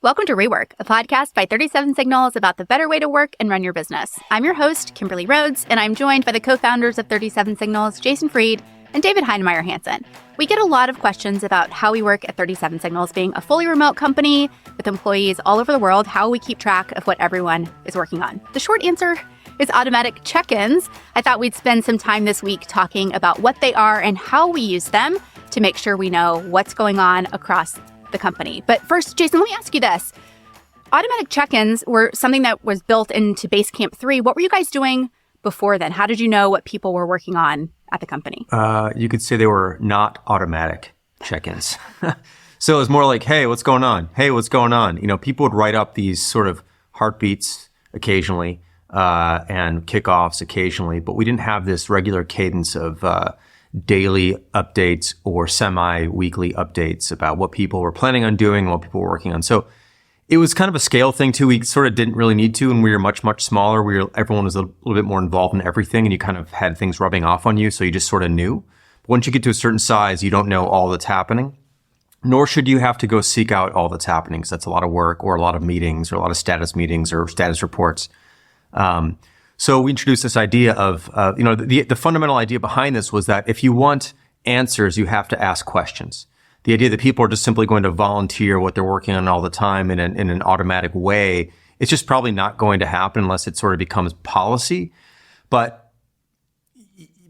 Welcome to Rework, a podcast by 37 Signals about the better way to work and run your business. I'm your host, Kimberly Rhodes, and I'm joined by the co-founders of 37 Signals, Jason Fried and David Heinemeier Hansson. We get a lot of questions about how we work at 37 Signals, being a fully remote company with employees all over the world, how we keep track of what everyone is working on. The short answer is automatic check-ins. I thought we'd spend some time this week talking about what they are and how we use them to make sure we know what's going on across the company. But first, Jason, let me ask you this. Automatic check-ins were something that was built into Basecamp 3. What were you guys doing before then? How did you know what people were working on at the company? You could say they were not automatic check-ins. So it was more like, hey, what's going on? Hey, what's going on? You know, people would write up these sort of heartbeats occasionally and kickoffs occasionally, but we didn't have this regular cadence of daily updates or semi-weekly updates about what people were planning on doing and what people were working on. So it was kind of a scale thing too. We sort of didn't really need to, and we were much, much smaller. Everyone was a little bit more involved in everything, and you kind of had things rubbing off on you, so you just sort of knew. But once you get to a certain size, you don't know all that's happening, nor should you have to go seek out all that's happening, because that's a lot of work or a lot of meetings or a lot of status meetings or status reports. So we introduced this idea of, the fundamental idea behind this was that if you want answers, you have to ask questions. The idea that people are just simply going to volunteer what they're working on all the time in an automatic way, it's just probably not going to happen unless it sort of becomes policy. But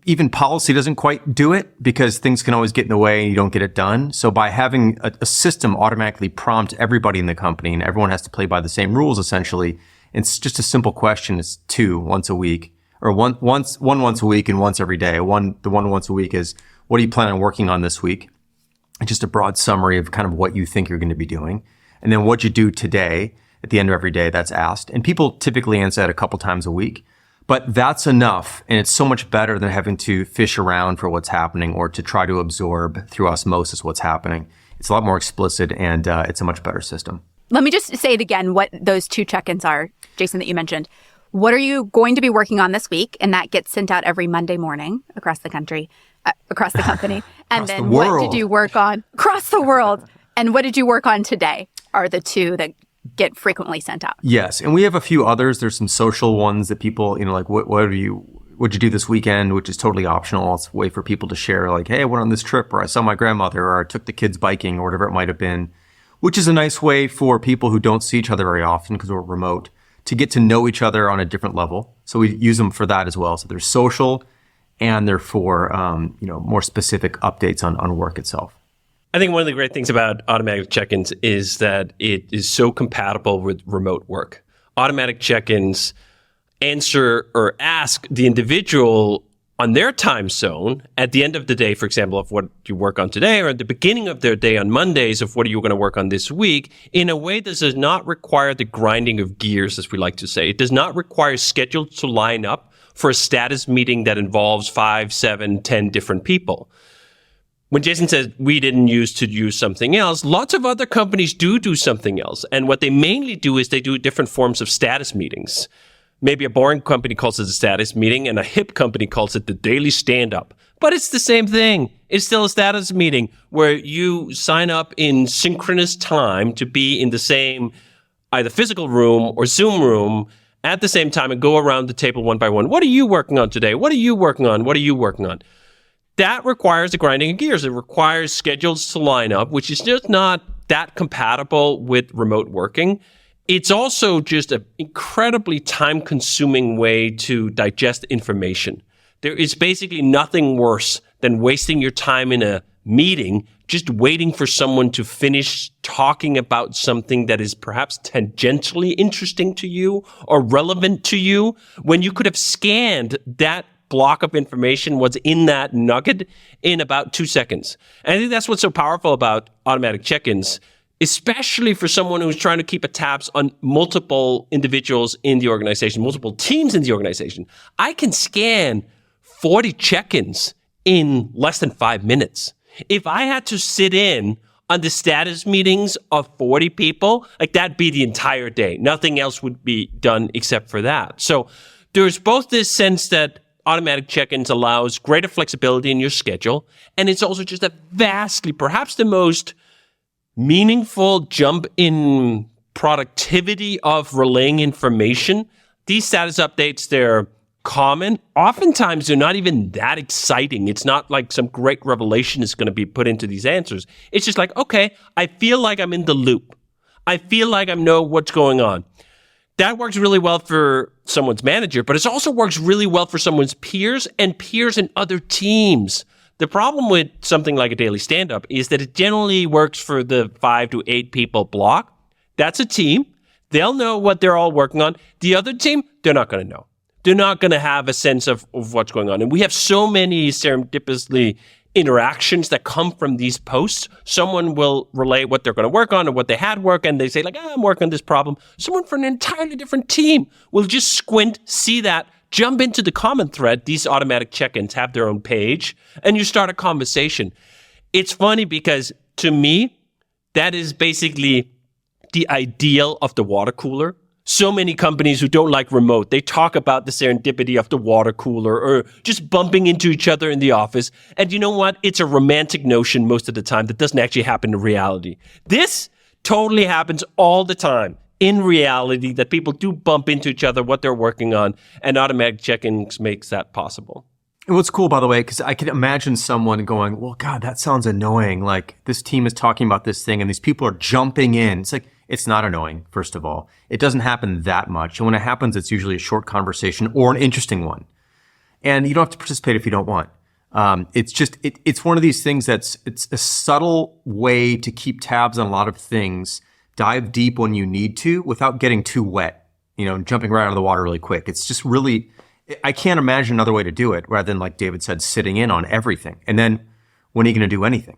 even policy doesn't quite do it because things can always get in the way and you don't get it done. So by having a system automatically prompt everybody in the company, and everyone has to play by the same rules essentially, it's just a simple question. It's two once a week, or one once a week and once every day. The one once a week is, what do you plan on working on this week? And just a broad summary of kind of what you think you're going to be doing. And then what you do today at the end of every day, that's asked. And people typically answer that a couple times a week, but that's enough. And it's so much better than having to fish around for what's happening or to try to absorb through osmosis what's happening. It's a lot more explicit, and it's a much better system. Let me just say it again, what those two check-ins are, Jason, that you mentioned. What are you going to be working on this week? And that gets sent out every Monday morning across the country, across the company. And then what did you work on across the world? And what did you work on today are the two that get frequently sent out. Yes. And we have a few others. There's some social ones that people, like, what'd you do this weekend, which is totally optional. It's a way for people to share, like, hey, I went on this trip, or I saw my grandmother, or I took the kids biking, or whatever it might have been, which is a nice way for people who don't see each other very often because we're remote to get to know each other on a different level. So we use them for that as well. So they're social, and they're for more specific updates on work itself. I think one of the great things about automatic check-ins is that it is so compatible with remote work. Automatic check-ins answer or ask the individual on their time zone at the end of the day, for example, of what you work on today, or at the beginning of their day on Mondays of what are you going to work on this week, in a way that does not require the grinding of gears, as we like to say. It does not require schedules to line up for a status meeting that involves 5, 7, 10 different people. When Jason says we didn't use something else, lots of other companies do something else. And what they mainly do is they do different forms of status meetings. Maybe a boring company calls it a status meeting, and a hip company calls it the daily stand-up. But it's the same thing. It's still a status meeting where you sign up in synchronous time to be in the same either physical room or Zoom room at the same time and go around the table one by one. What are you working on today? What are you working on? What are you working on? That requires the grinding of gears. It requires schedules to line up, which is just not that compatible with remote working. It's also just an incredibly time-consuming way to digest information. There is basically nothing worse than wasting your time in a meeting just waiting for someone to finish talking about something that is perhaps tangentially interesting to you or relevant to you, when you could have scanned that block of information, what's in that nugget, in about 2 seconds. And I think that's what's so powerful about automatic check-ins, especially for someone who's trying to keep a tabs on multiple individuals in the organization, multiple teams in the organization. I can scan 40 check-ins in less than 5 minutes. If I had to sit in on the status meetings of 40 people, like that'd be the entire day. Nothing else would be done except for that. So there's both this sense that automatic check-ins allows greater flexibility in your schedule, and it's also just a vastly, perhaps the most meaningful jump in productivity of relaying information, these status updates, they're common. Oftentimes, they're not even that exciting. It's not like some great revelation is going to be put into these answers. It's just like, okay, I feel like I'm in the loop. I feel like I know what's going on. That works really well for someone's manager, but it also works really well for someone's peers and peers in other teams. The problem with something like a daily stand-up is that it generally works for the 5 to 8 people block. That's a team. They'll know what they're all working on. The other team, they're not going to know. They're not going to have a sense of what's going on. And we have so many serendipitously interactions that come from these posts. Someone will relay what they're going to work on or what they had work, and they say, like, I'm working on this problem. Someone from an entirely different team will just squint, see that, jump into the comment thread. These automatic check-ins have their own page, and you start a conversation. It's funny because, to me, that is basically the ideal of the water cooler. So many companies who don't like remote, they talk about the serendipity of the water cooler or just bumping into each other in the office. And you know what? It's a romantic notion most of the time that doesn't actually happen in reality. This totally happens all the time in reality, that people do bump into each other, what they're working on, and automatic check-ins makes that possible. And what's cool, by the way, because I can imagine someone going, well, God, that sounds annoying. Like, this team is talking about this thing and these people are jumping in. It's like, it's not annoying, first of all. It doesn't happen that much. And when it happens, it's usually a short conversation or an interesting one. And you don't have to participate if you don't want. It's just, it's one of these things it's a subtle way to keep tabs on a lot of things, dive deep when you need to without getting too wet, and jumping right out of the water really quick. It's just really, I can't imagine another way to do it rather than, like David said, sitting in on everything. And then when are you going to do anything?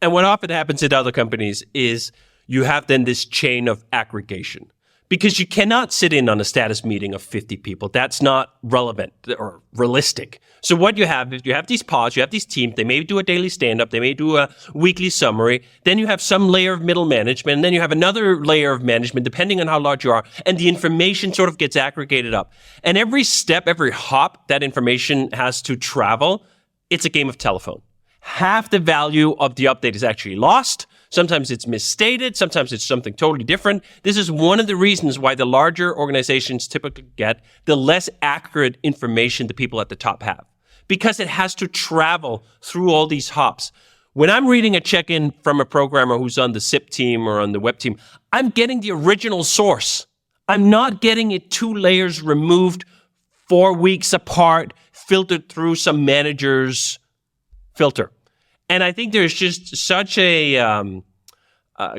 And what often happens at other companies is you have then this chain of aggregation, because you cannot sit in on a status meeting of 50 people. That's not relevant or realistic. So what you have is you have these pods, you have these teams. They may do a daily stand-up. They may do a weekly summary. Then you have some layer of middle management. And then you have another layer of management, depending on how large you are. And the information sort of gets aggregated up. And every step, every hop that information has to travel, it's a game of telephone. Half the value of the update is actually lost. Sometimes it's misstated. Sometimes it's something totally different. This is one of the reasons why the larger organizations typically get the less accurate information the people at the top have, because it has to travel through all these hops. When I'm reading a check-in from a programmer who's on the SIP team or on the web team, I'm getting the original source. I'm not getting it 2 layers removed, 4 weeks apart, filtered through some manager's filter. And I think there's just such a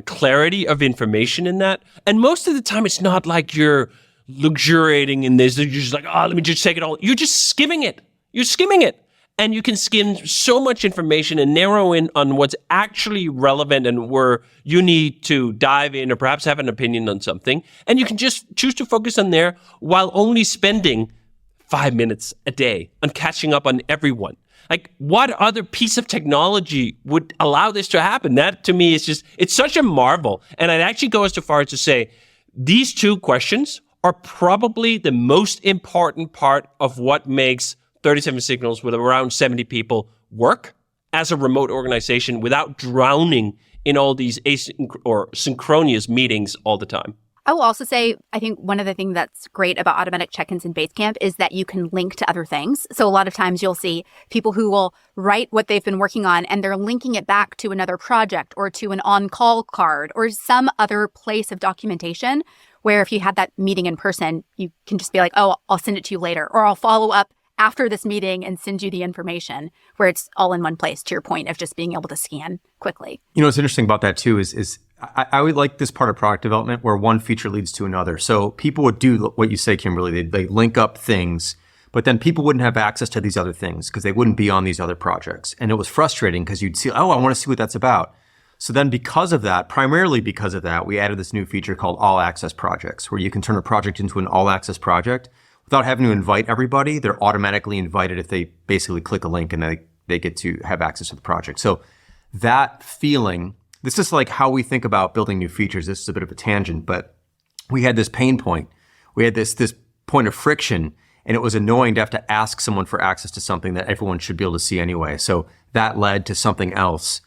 clarity of information in that. And most of the time, it's not like you're luxuriating in this. You're just like, let me just take it all. You're just skimming it. You're skimming it. And you can skim so much information and narrow in on what's actually relevant and where you need to dive in or perhaps have an opinion on something. And you can just choose to focus on there while only spending 5 minutes a day on catching up on everyone. Like, what other piece of technology would allow this to happen? That, to me, is just, it's such a marvel. And I'd actually go as far as to say, these 2 questions are probably the most important part of what makes 37 Signals with around 70 people work as a remote organization without drowning in all these synchronous meetings all the time. I will also say, I think one of the things that's great about automatic check-ins in Basecamp is that you can link to other things. So a lot of times you'll see people who will write what they've been working on and they're linking it back to another project or to an on-call card or some other place of documentation where if you had that meeting in person, you can just be like, oh, I'll send it to you later, or I'll follow up after this meeting and send you the information, where it's all in one place, to your point of just being able to scan quickly. What's interesting about that too is I would like this part of product development where one feature leads to another. So people would do what you say, Kimberly, they link up things, but then people wouldn't have access to these other things because they wouldn't be on these other projects. And it was frustrating because you'd see, I want to see what that's about. So then primarily because of that, we added this new feature called all access projects, where you can turn a project into an all access project without having to invite everybody. They're automatically invited if they basically click a link and they get to have access to the project. So that feeling, this is like how we think about building new features. This is a bit of a tangent, but we had this pain point. We had this point of friction, and it was annoying to have to ask someone for access to something that everyone should be able to see anyway. So that led to something else.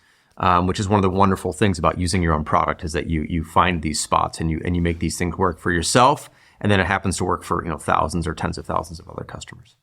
which is one of the wonderful things about using your own product is that you find these spots and you make these things work for yourself, and then it happens to work for thousands or tens of thousands of other customers.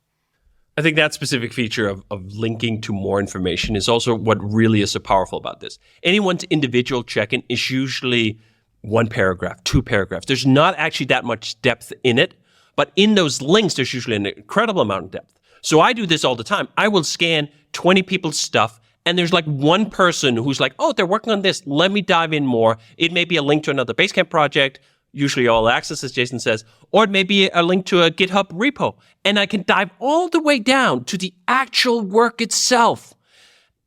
I think that specific feature of linking to more information is also what really is so powerful about this. Anyone's individual check-in is usually 1 paragraph, 2 paragraphs. There's not actually that much depth in it, but in those links, there's usually an incredible amount of depth. So I do this all the time. I will scan 20 people's stuff, and there's like one person who's like, oh, they're working on this. Let me dive in more. It may be a link to another Basecamp project, usually all access, as Jason says, or it may be a link to a GitHub repo. And I can dive all the way down to the actual work itself.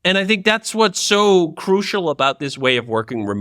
And I think that's what's so crucial about this way of working remotely.